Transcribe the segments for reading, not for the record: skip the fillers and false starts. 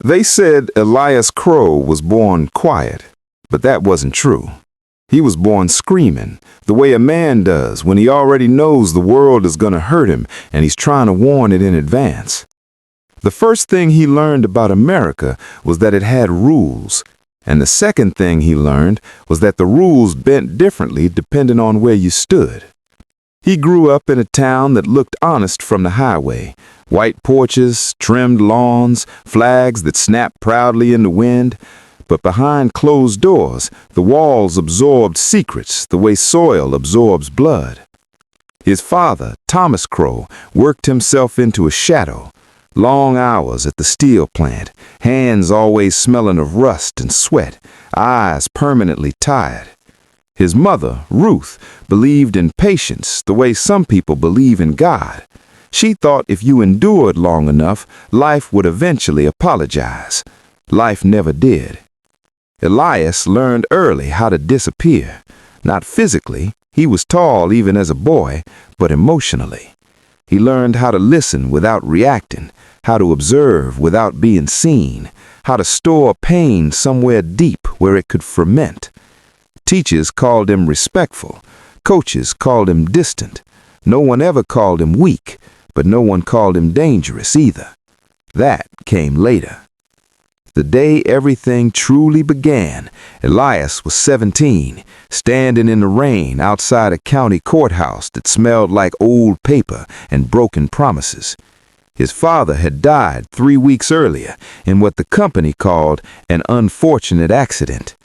They said Elias Crow was born quiet, but that wasn't true. He was born screaming, the way a man does when he already knows the world is going to hurt him and he's trying to warn it in advance. The first thing he learned about America was that it had rules, and the second thing he learned was that the rules bent differently depending on where you stood. He grew up in a town that looked honest from the highway. White porches, trimmed lawns, flags that snapped proudly in the wind. But behind closed doors, the walls absorbed secrets the way soil absorbs blood. His father, Thomas Crow, worked himself into a shadow. Long hours at the steel plant, hands always smelling of rust and sweat, eyes permanently tired. His mother, Ruth, believed in patience the way some people believe in God. She thought if you endured long enough, life would eventually apologize. Life never did. Elias learned early how to disappear. Not physically, he was tall even as a boy, but emotionally. He learned how to listen without reacting, how to observe without being seen, how to store pain somewhere deep where it could ferment. Teachers called him respectful. Coaches called him distant. No one ever called him weak, but no one called him dangerous either. That came later. The day everything truly began, Elias was 17, standing in the rain outside a county courthouse that smelled like old paper and broken promises. His father had died 3 weeks earlier in what the company called an unfortunate accident.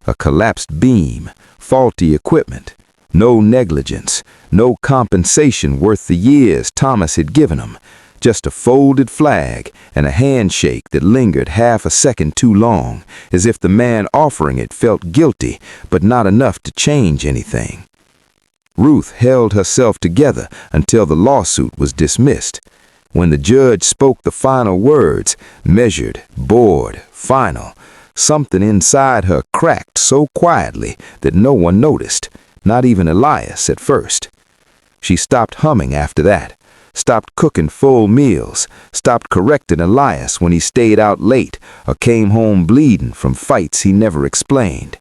A collapsed beam, faulty equipment, no negligence, no compensation worth the years Thomas had given him. Just a folded flag and a handshake that lingered half a second too long, as if the man offering it felt guilty, but not enough to change anything. Ruth held herself together until the lawsuit was dismissed. When the judge spoke the final words, measured, bored, final, something inside her cracked so quietly that no one noticed, not even Elias at first. She stopped humming after that. Stopped cooking full meals, stopped correcting Elias when he stayed out late or came home bleeding from fights he never explained.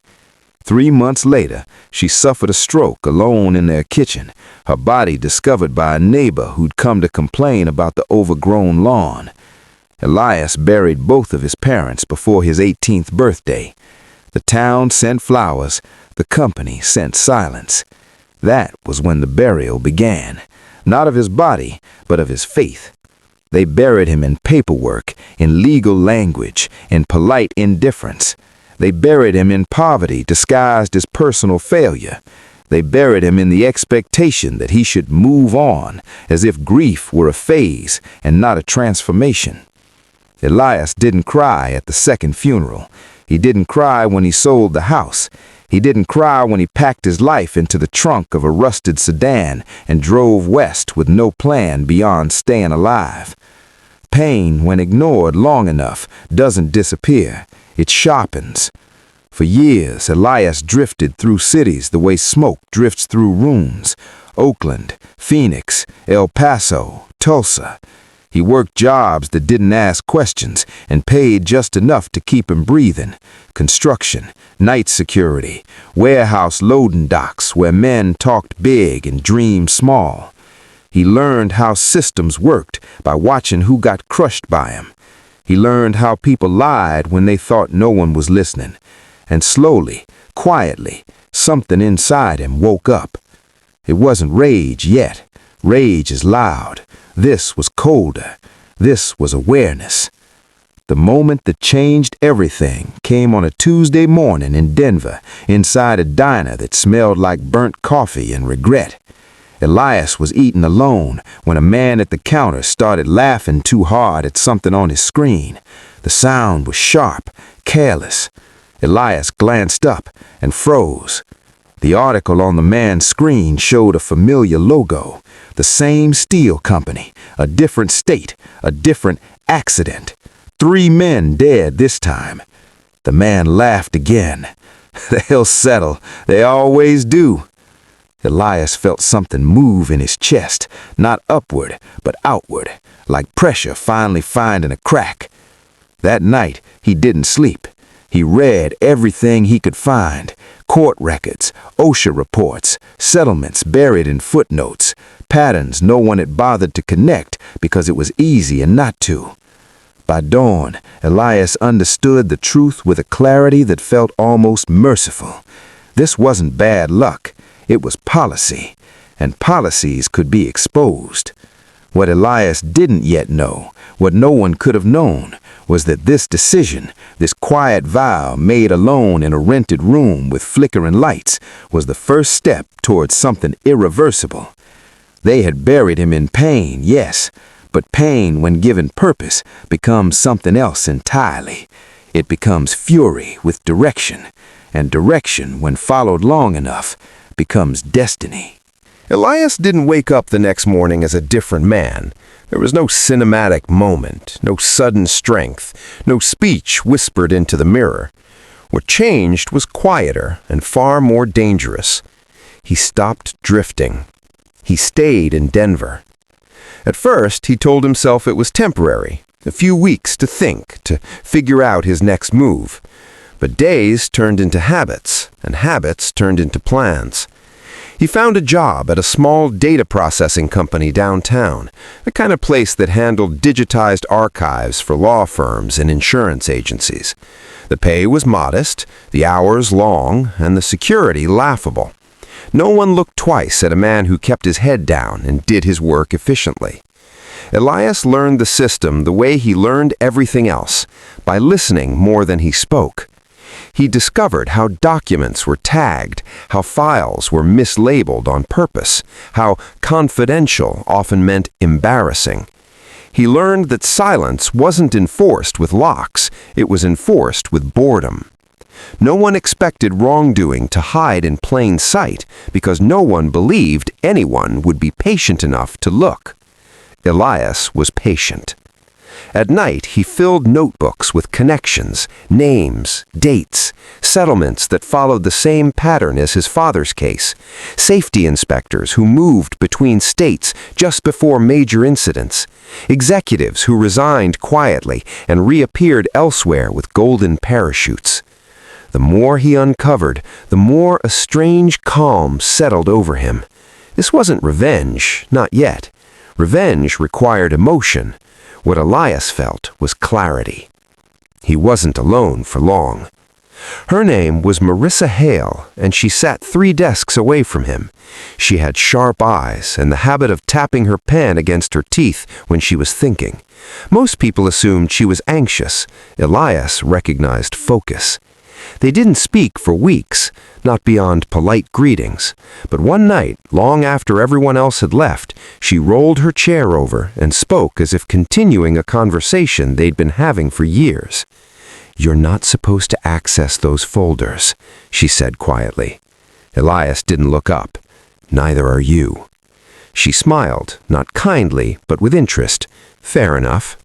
3 months later, she suffered a stroke alone in their kitchen, her body discovered by a neighbor who'd come to complain about the overgrown lawn. Elias buried both of his parents before his 18th birthday. The town sent flowers, the company sent silence. That was when the burial began. Not of his body, but of his faith. They buried him in paperwork, in legal language, in polite indifference. They buried him in poverty disguised as personal failure. They buried him in the expectation that he should move on, as if grief were a phase and not a transformation. Elias didn't cry at the second funeral. He didn't cry when he sold the house. He didn't cry when he packed his life into the trunk of a rusted sedan and drove west with no plan beyond staying alive. Pain, when ignored long enough, doesn't disappear. It sharpens. For years, Elias drifted through cities the way smoke drifts through rooms. Oakland, Phoenix, El Paso, Tulsa. He worked jobs that didn't ask questions and paid just enough to keep him breathing. Construction, night security, warehouse loading docks where men talked big and dreamed small. He learned how systems worked by watching who got crushed by him. He learned how people lied when they thought no one was listening. And slowly, quietly, something inside him woke up. It wasn't rage yet. Rage is loud. This was colder. This was awareness. The moment that changed everything came on a Tuesday morning in Denver, inside a diner that smelled like burnt coffee and regret. Elias was eating alone when a man at the counter started laughing too hard at something on his screen. The sound was sharp, careless. Elias glanced up and froze. The article on the man's screen showed a familiar logo. The same steel company, a different state, a different accident. 3 men dead this time. The man laughed again. They'll settle. They always do. Elias felt something move in his chest, not upward, but outward, like pressure finally finding a crack. That night, he didn't sleep. He read everything he could find: court records, OSHA reports, settlements buried in footnotes, patterns no one had bothered to connect because it was easier not to. By dawn, Elias understood the truth with a clarity that felt almost merciful. This wasn't bad luck, it was policy, and policies could be exposed. What Elias didn't yet know, what no one could have known, was that this decision, this quiet vow made alone in a rented room with flickering lights, was the first step towards something irreversible. They had buried him in pain, yes, but pain, when given purpose, becomes something else entirely. It becomes fury with direction, and direction, when followed long enough, becomes destiny. Elias didn't wake up the next morning as a different man. There was no cinematic moment, no sudden strength, no speech whispered into the mirror. What changed was quieter and far more dangerous. He stopped drifting. He stayed in Denver. At first, he told himself it was temporary, a few weeks to think, to figure out his next move. But days turned into habits, and habits turned into plans. He found a job at a small data processing company downtown, the kind of place that handled digitized archives for law firms and insurance agencies. The pay was modest, the hours long, and the security laughable. No one looked twice at a man who kept his head down and did his work efficiently. Elias learned the system the way he learned everything else, by listening more than he spoke. He discovered how documents were tagged, how files were mislabeled on purpose, how confidential often meant embarrassing. He learned that silence wasn't enforced with locks, it was enforced with boredom. No one expected wrongdoing to hide in plain sight because no one believed anyone would be patient enough to look. Elias was patient. At night, he filled notebooks with connections, names, dates, settlements that followed the same pattern as his father's case, safety inspectors who moved between states just before major incidents, executives who resigned quietly and reappeared elsewhere with golden parachutes. The more he uncovered, the more a strange calm settled over him. This wasn't revenge, not yet. Revenge required emotion. What Elias felt was clarity. He wasn't alone for long. Her name was Marissa Hale, and she sat 3 desks away from him. She had sharp eyes and the habit of tapping her pen against her teeth when she was thinking. Most people assumed she was anxious. Elias recognized focus. They didn't speak for weeks, not beyond polite greetings, but one night, long after everyone else had left, she rolled her chair over and spoke as if continuing a conversation they'd been having for years. "You're not supposed to access those folders," she said quietly. Elias didn't look up. "Neither are you." She smiled, not kindly, but with interest. Fair enough.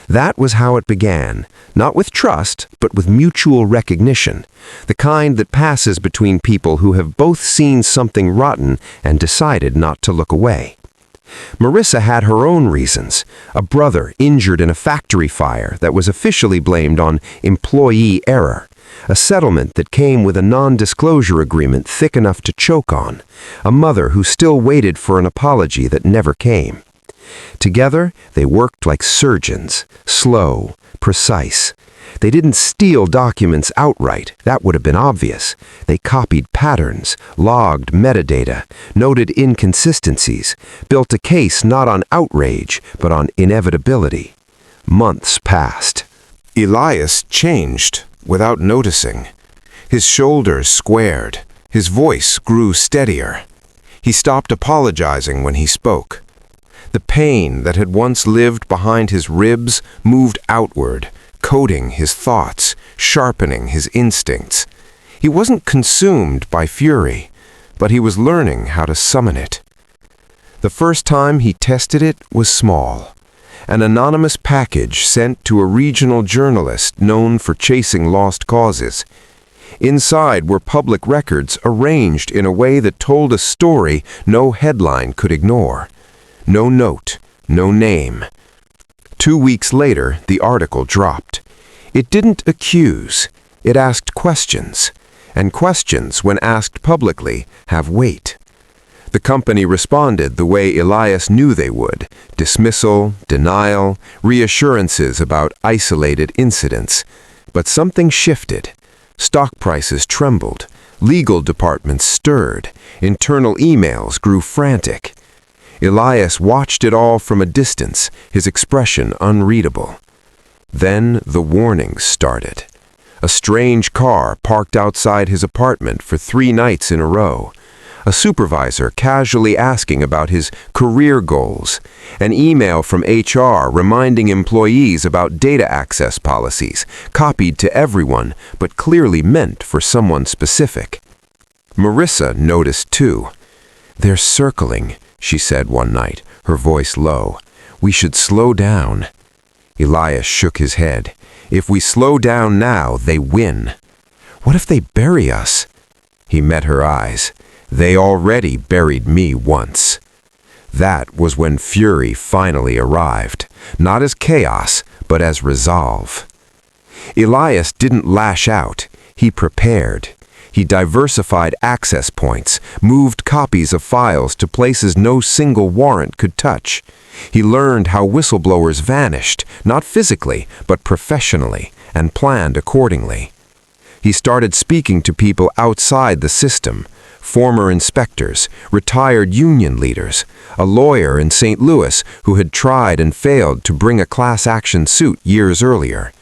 That was how it began, not with trust, but with mutual recognition, the kind that passes between people who have both seen something rotten and decided not to look away. Marissa had her own reasons: a brother injured in a factory fire that was officially blamed on employee error, a settlement that came with a non-disclosure agreement thick enough to choke on, a mother who still waited for an apology that never came. Together, they worked like surgeons, slow, precise. They didn't steal documents outright, that would have been obvious. They copied patterns, logged metadata, noted inconsistencies, built a case not on outrage, but on inevitability. Months passed. Elias changed without noticing. His shoulders squared. His voice grew steadier. He stopped apologizing when he spoke. The pain that had once lived behind his ribs moved outward, coating his thoughts, sharpening his instincts. He wasn't consumed by fury, but he was learning how to summon it. The first time he tested it was small. An anonymous package sent to a regional journalist known for chasing lost causes. Inside were public records arranged in a way that told a story no headline could ignore. No note, no name. 2 weeks later, the article dropped. It didn't accuse, it asked questions, and questions, when asked publicly, have weight. The company responded the way Elias knew they would: dismissal, denial, reassurances about isolated incidents. But something shifted. Stock prices trembled, legal departments stirred, internal emails grew frantic. Elias watched it all from a distance, his expression unreadable. Then the warnings started. A strange car parked outside his apartment for 3 nights in a row. A supervisor casually asking about his career goals. An email from HR reminding employees about data access policies, copied to everyone, but clearly meant for someone specific. Marissa noticed too. "They're circling," she said one night, her voice low. "We should slow down." Elias shook his head. "If we slow down now, they win." "What if they bury us?" He met her eyes. "They already buried me once." That was when fury finally arrived, not as chaos, but as resolve. Elias didn't lash out, he prepared. He diversified access points, moved copies of files to places no single warrant could touch. He learned how whistleblowers vanished, not physically, but professionally, and planned accordingly. He started speaking to people outside the system: former inspectors, retired union leaders, a lawyer in St. Louis who had tried and failed to bring a class action suit years earlier.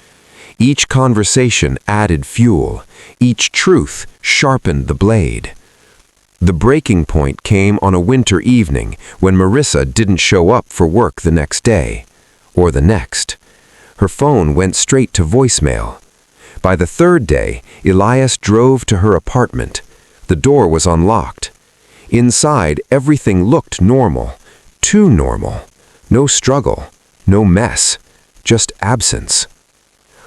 Each conversation added fuel. Each truth sharpened the blade. The breaking point came on a winter evening when Marissa didn't show up for work the next day, or the next. Her phone went straight to voicemail. By the 3rd day, Elias drove to her apartment. The door was unlocked. Inside, everything looked normal, too normal. No struggle, no mess, just absence.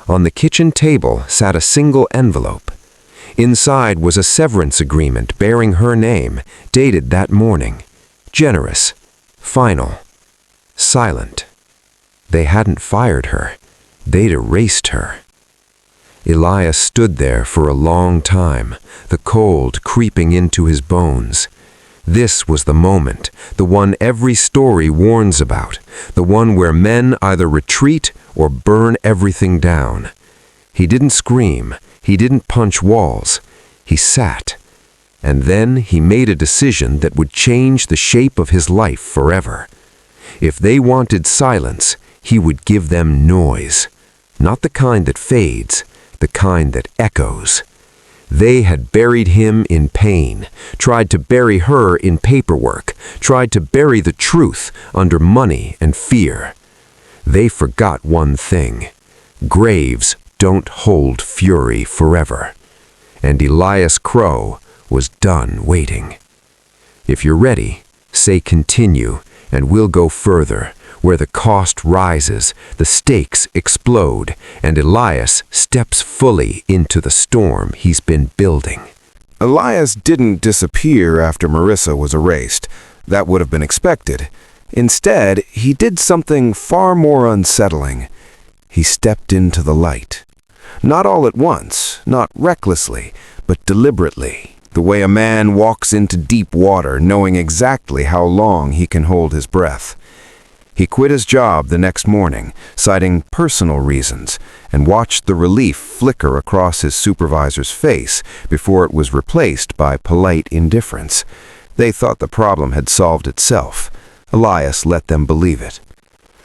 On the kitchen table sat a single envelope. Inside was a severance agreement bearing her name, dated that morning. Generous, final, silent. They hadn't fired her. They'd erased her. Elias stood there for a long time, the cold creeping into his bones. This was the moment, the one every story warns about, the one where men either retreat or burn everything down. He didn't scream, he didn't punch walls, he sat. And then he made a decision that would change the shape of his life forever. If they wanted silence, he would give them noise. Not the kind that fades, the kind that echoes. They had buried him in pain, tried to bury her in paperwork, tried to bury the truth under money and fear. They forgot one thing: graves don't hold fury forever. And Elias Crow was done waiting. If you're ready, say continue, and we'll go further, where the cost rises, the stakes explode, and Elias steps fully into the storm he's been building. Elias didn't disappear after Marissa was erased. That would have been expected. Instead, he did something far more unsettling. He stepped into the light. Not all at once, not recklessly, but deliberately, the way a man walks into deep water knowing exactly how long he can hold his breath. He quit his job the next morning, citing personal reasons, and watched the relief flicker across his supervisor's face before it was replaced by polite indifference. They thought the problem had solved itself. Elias let them believe it.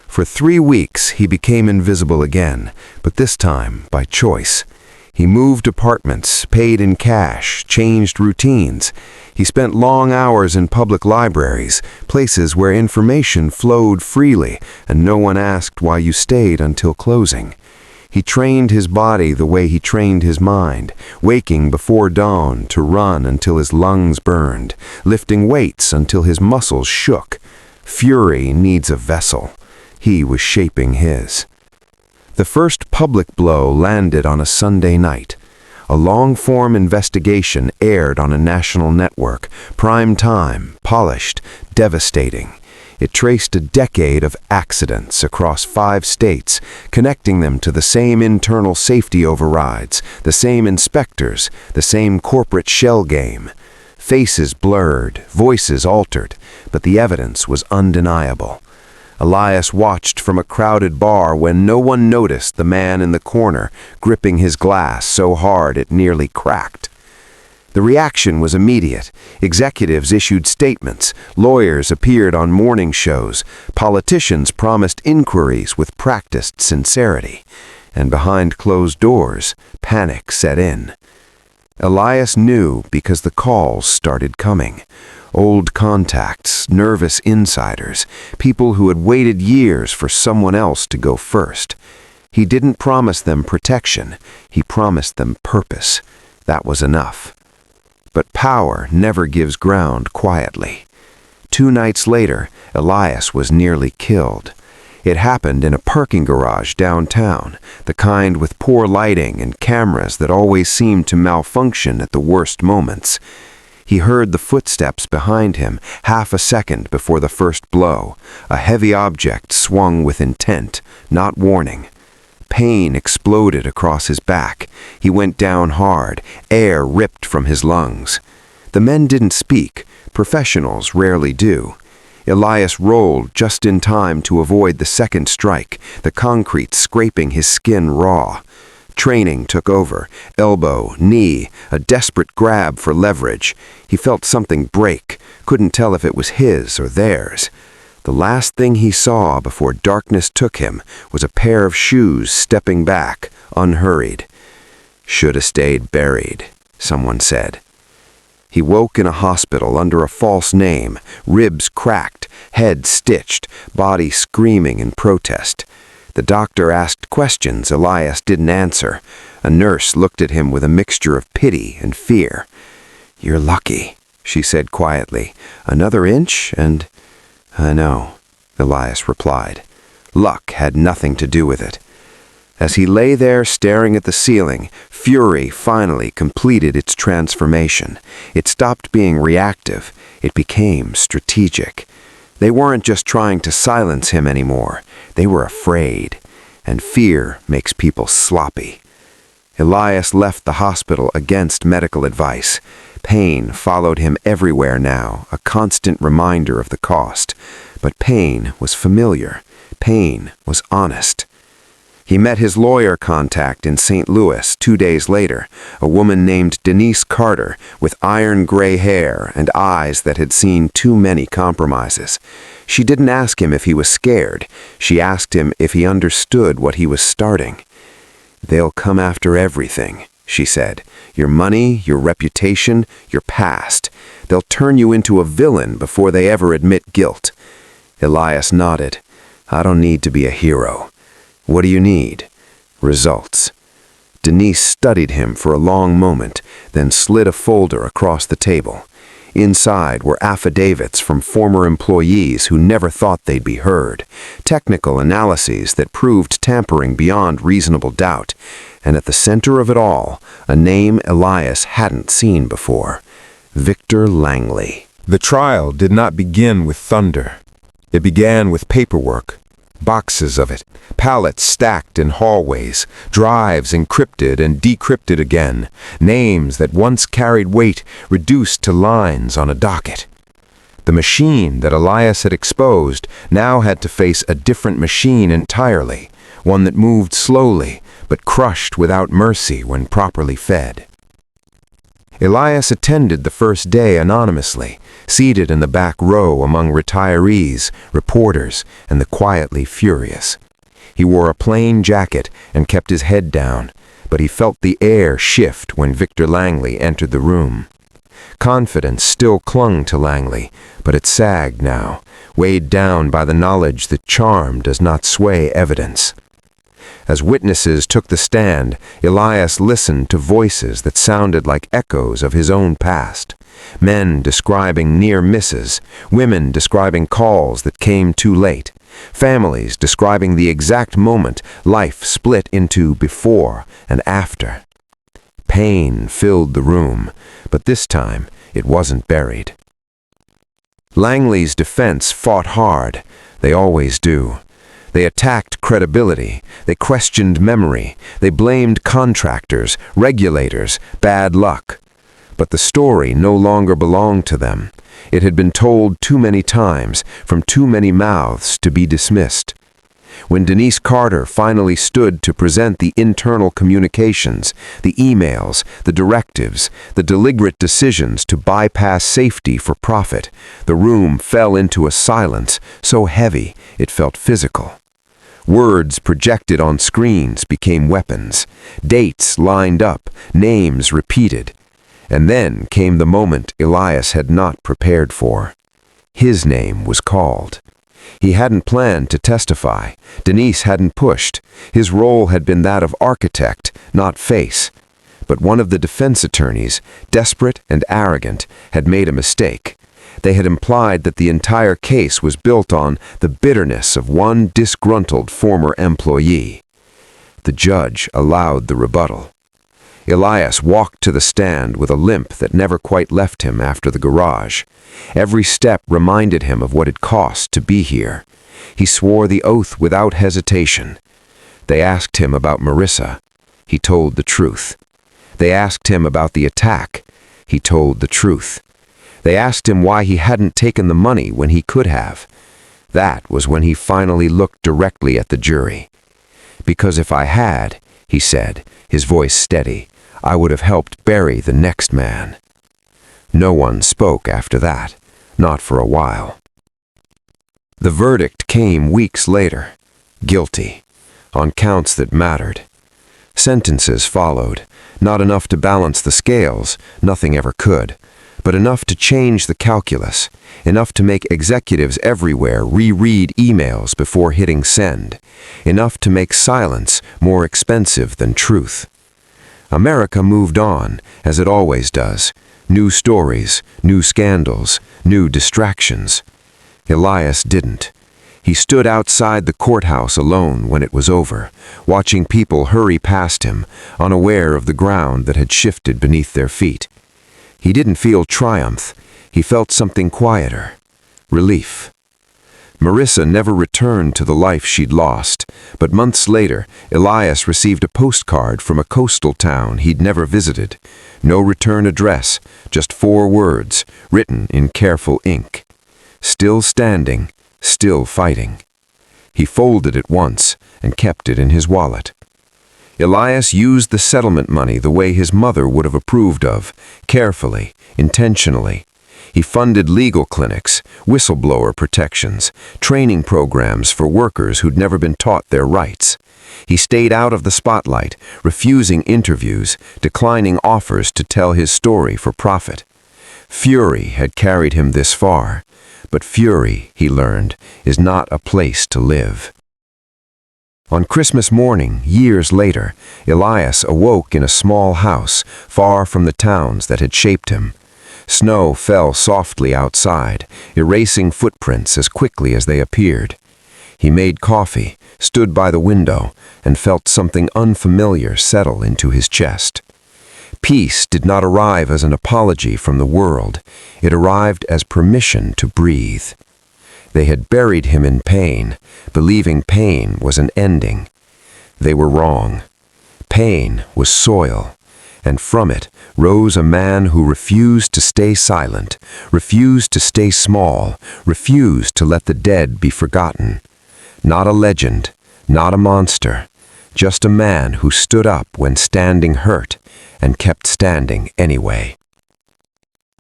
For 3 weeks, he became invisible again, but this time by choice. He moved apartments, paid in cash, changed routines. He spent long hours in public libraries, places where information flowed freely, and no one asked why you stayed until closing. He trained his body the way he trained his mind, waking before dawn to run until his lungs burned, lifting weights until his muscles shook. Fury needs a vessel. He was shaping his. The first public blow landed on a Sunday night. A long-form investigation aired on a national network, prime time, polished, devastating. It traced a decade of accidents across 5 states, connecting them to the same internal safety overrides, the same inspectors, the same corporate shell game. Faces blurred, voices altered, but the evidence was undeniable. Elias watched from a crowded bar when no one noticed the man in the corner, gripping his glass so hard it nearly cracked. The reaction was immediate. Executives issued statements, lawyers appeared on morning shows, politicians promised inquiries with practiced sincerity, and behind closed doors, panic set in. Elias knew because the calls started coming. Old contacts, nervous insiders, people who had waited years for someone else to go first. He didn't promise them protection, he promised them purpose. That was enough. But power never gives ground quietly. 2 nights later, Elias was nearly killed. It happened in a parking garage downtown, the kind with poor lighting and cameras that always seemed to malfunction at the worst moments. He heard the footsteps behind him half a second before the first blow. A heavy object swung with intent, not warning. Pain exploded across his back. He went down hard, air ripped from his lungs. The men didn't speak. Professionals rarely do. Elias rolled just in time to avoid the second strike, the concrete scraping his skin raw. Training took over, elbow, knee, a desperate grab for leverage. He felt something break, couldn't tell if it was his or theirs. The last thing he saw before darkness took him was a pair of shoes stepping back, unhurried. "Should have stayed buried," someone said. He woke in a hospital under a false name, ribs cracked, head stitched, body screaming in protest. The doctor asked questions Elias didn't answer. A nurse looked at him with a mixture of pity and fear. "You're lucky," she said quietly. "Another inch and—" "I know," Elias replied. Luck had nothing to do with it. As he lay there staring at the ceiling, fury finally completed its transformation. It stopped being reactive. It became strategic. They weren't just trying to silence him anymore. They were afraid. And fear makes people sloppy. Elias left the hospital against medical advice. Pain followed him everywhere now, a constant reminder of the cost. But pain was familiar. Pain was honest. He met his lawyer contact in St. Louis 2 days later, a woman named Denise Carter with iron gray hair and eyes that had seen too many compromises. She didn't ask him if he was scared. She asked him if he understood what he was starting. "They'll come after everything," she said. "Your money, your reputation, your past. They'll turn you into a villain before they ever admit guilt." Elias nodded. "I don't need to be a hero." "What do you need?" "Results." Denise studied him for a long moment, then slid a folder across the table. Inside were affidavits from former employees who never thought they'd be heard, technical analyses that proved tampering beyond reasonable doubt, and at the center of it all, a name Elias hadn't seen before: Victor Langley. The trial did not begin with thunder. It began with paperwork. Boxes of it, pallets stacked in hallways, drives encrypted and decrypted again, names that once carried weight reduced to lines on a docket. The machine that Elias had exposed now had to face a different machine entirely, one that moved slowly but crushed without mercy when properly fed. Elias attended the first day anonymously, seated in the back row among retirees, reporters, and the quietly furious. He wore a plain jacket and kept his head down, but he felt the air shift when Victor Langley entered the room. Confidence still clung to Langley, but it sagged now, weighed down by the knowledge that charm does not sway evidence. As witnesses took the stand, Elias listened to voices that sounded like echoes of his own past. Men describing near misses, women describing calls that came too late, families describing the exact moment life split into before and after. Pain filled the room, but this time it wasn't buried. Langley's defense fought hard. They always do. They attacked credibility. They questioned memory. They blamed contractors, regulators, bad luck. But the story no longer belonged to them. It had been told too many times, from too many mouths to be dismissed. When Denise Carter finally stood to present the internal communications, the emails, the directives, the deliberate decisions to bypass safety for profit, the room fell into a silence so heavy it felt physical. Words projected on screens became weapons. Dates lined up, names repeated. And then came the moment Elias had not prepared for. His name was called. He hadn't planned to testify. Denise hadn't pushed. His role had been that of architect, not face. But one of the defense attorneys, desperate and arrogant, had made a mistake. They had implied that the entire case was built on the bitterness of one disgruntled former employee. The judge allowed the rebuttal. Elias walked to the stand with a limp that never quite left him after the garage. Every step reminded him of what it cost to be here. He swore the oath without hesitation. They asked him about Marissa. He told the truth. They asked him about the attack. He told the truth. They asked him why he hadn't taken the money when he could have. That was when he finally looked directly at the jury. "Because if I had," he said, his voice steady, "I would have helped bury the next man." No one spoke after that, not for a while. The verdict came weeks later. Guilty, on counts that mattered. Sentences followed, not enough to balance the scales, nothing ever could, but enough to change the calculus, enough to make executives everywhere reread emails before hitting send, enough to make silence more expensive than truth. America moved on, as it always does. New stories, new scandals, new distractions. Elias didn't. He stood outside the courthouse alone when it was over, watching people hurry past him, unaware of the ground that had shifted beneath their feet. He didn't feel triumph. He felt something quieter. Relief. Marissa never returned to the life she'd lost, but months later, Elias received a postcard from a coastal town he'd never visited. No return address, just 4 words, written in careful ink. Still standing, still fighting. He folded it once and kept it in his wallet. Elias used the settlement money the way his mother would have approved of, carefully, intentionally. He funded legal clinics, whistleblower protections, training programs for workers who'd never been taught their rights. He stayed out of the spotlight, refusing interviews, declining offers to tell his story for profit. Fury had carried him this far, but fury, he learned, is not a place to live. On Christmas morning, years later, Elias awoke in a small house, far from the towns that had shaped him. Snow fell softly outside, erasing footprints as quickly as they appeared. He made coffee, stood by the window, and felt something unfamiliar settle into his chest. Peace did not arrive as an apology from the world. It arrived as permission to breathe. They had buried him in pain, believing pain was an ending. They were wrong. Pain was soil, and from it rose a man who refused to stay silent, refused to stay small, refused to let the dead be forgotten. Not a legend, not a monster, just a man who stood up when standing hurt and kept standing anyway.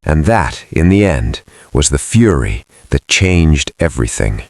And that, in the end, was the fury that changed everything.